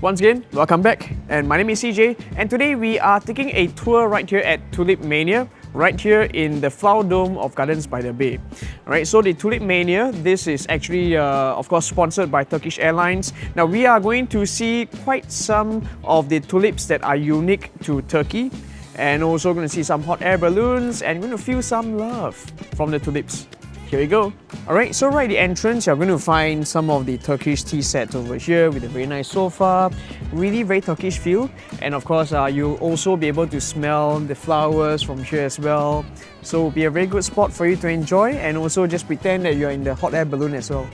Once again, welcome back, and my name is CJ, and today we are taking a tour right here at Tulipmania, right here in the Flower Dome of Gardens by the Bay. Alright, so the Tulipmania, this is actually, of course, sponsored by Turkish Airlines. Now we are going to see quite some of the tulips that are unique to Turkey, and also going to see some hot air balloons, and going to feel some love from the tulips. Here we go. Alright, so right at the entrance, you're going to find some of the Turkish tea sets over here with a very nice sofa, really very Turkish feel. And of course, you'll also be able to smell the flowers from here as well. So it'll be a very good spot for you to enjoy, and also just pretend that you're in the hot air balloon as well.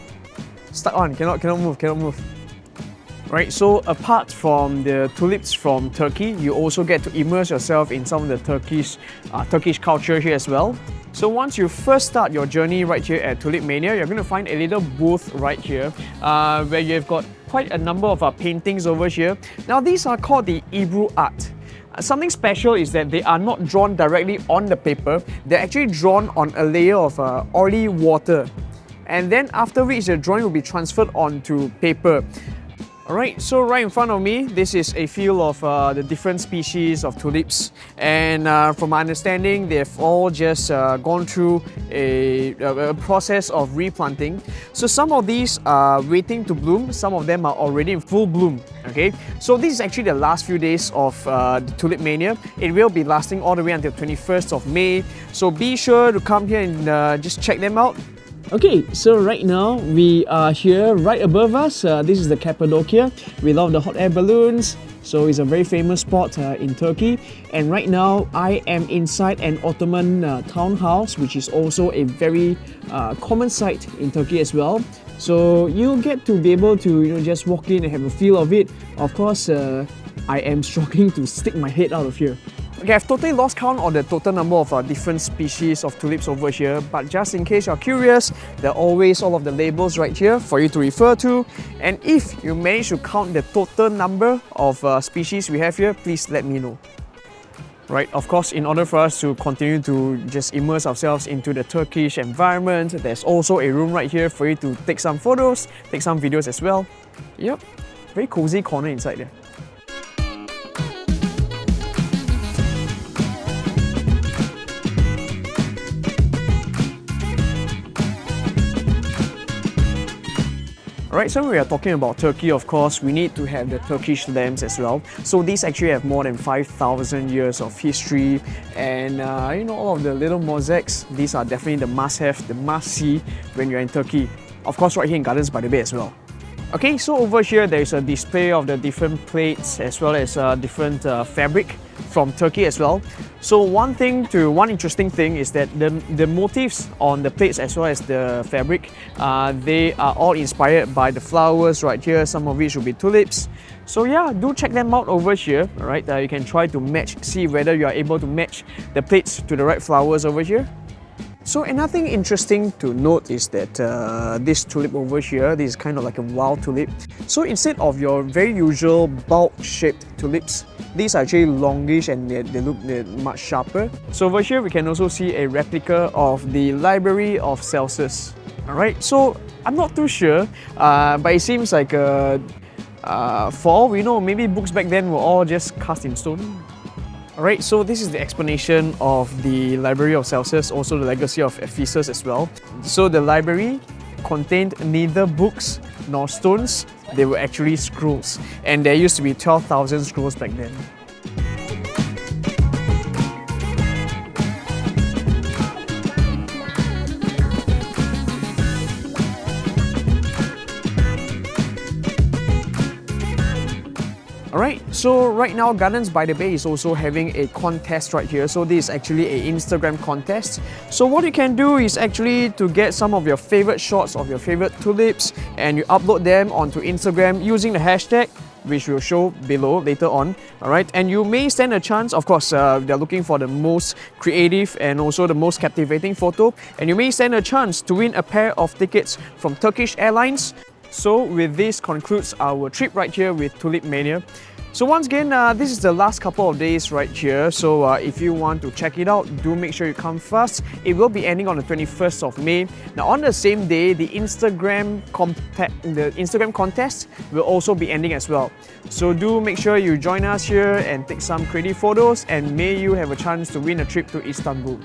Stuck on, cannot move. Right, so apart from the tulips from Turkey, you also get to immerse yourself in some of the Turkish culture here as well. So once you first start your journey right here at Tulipmania, you're going to find a little booth right here where you've got quite a number of paintings over here. Now these are called the Ebru art. Something special is that they are not drawn directly on the paper, they're actually drawn on a layer of oily water. And then after which the drawing will be transferred onto paper. Alright, so right in front of me, this is a field of the different species of tulips, and from my understanding, they've all just gone through a process of replanting. So some of these are waiting to bloom, some of them are already in full bloom. Okay, so this is actually the last few days of the Tulipmania. It will be lasting all the way until 21st of May, so be sure to come here and just check them out. Okay, so right now we are here right above us. This is the Cappadocia. We love the hot air balloons, so it's a very famous spot in Turkey. And right now I am inside an Ottoman townhouse, which is also a very common sight in Turkey as well. So you'll get to be able to just walk in and have a feel of it. Of course, I am struggling to stick my head out of here. Okay, I've totally lost count on the total number of different species of tulips over here, but just in case you're curious, there are always all of the labels right here for you to refer to. And if you manage to count the total number of species we have here, please let me know. Right, of course, in order for us to continue to just immerse ourselves into the Turkish environment, there's also a room right here for you to take some photos, take some videos as well. Yep, very cozy corner inside there. Alright, so when we are talking about Turkey, of course, we need to have the Turkish lamps as well. So these actually have more than 5,000 years of history, and you know, all of the little mosaics, these are definitely the must-have, the must-see when you're in Turkey. Of course, right here in Gardens by the Bay as well. Okay, so over here there's a display of the different plates as well as different fabric from Turkey as well. So one interesting thing is that the motifs on the plates as well as the fabric, they are all inspired by the flowers right here, some of which will be tulips. So yeah, do check them out over here, alright? You can try to see whether you are able to match the plates to the right flowers over here. So another thing interesting to note is that this tulip over here, this is kind of like a wild tulip. So instead of your very usual bulb-shaped tulips, these are actually longish and they look much sharper. So over here we can also see a replica of the Library of Celsus. Alright, so I'm not too sure, but it seems like for all we know, maybe books back then were all just cast in stone. Alright, so this is the explanation of the Library of Celsus, also the Legacy of Ephesus as well. So the library contained neither books nor stones, they were actually scrolls. And there used to be 12,000 scrolls back then. Alright, so right now Gardens by the Bay is also having a contest right here. So this is actually an Instagram contest. So what you can do is actually to get some of your favorite shots of your favorite tulips, and you upload them onto Instagram using the hashtag, which we'll show below later on. Alright, and you may stand a chance, of course, they're looking for the most creative and also the most captivating photo, and you may stand a chance to win a pair of tickets from Turkish Airlines. So with this concludes our trip right here with Tulipmania. So once again, this is the last couple of days right here. So if you want to check it out, do make sure you come fast. It will be ending on the 21st of May. Now on the same day, the Instagram contest will also be ending as well. So do make sure you join us here and take some pretty photos, and may you have a chance to win a trip to Istanbul.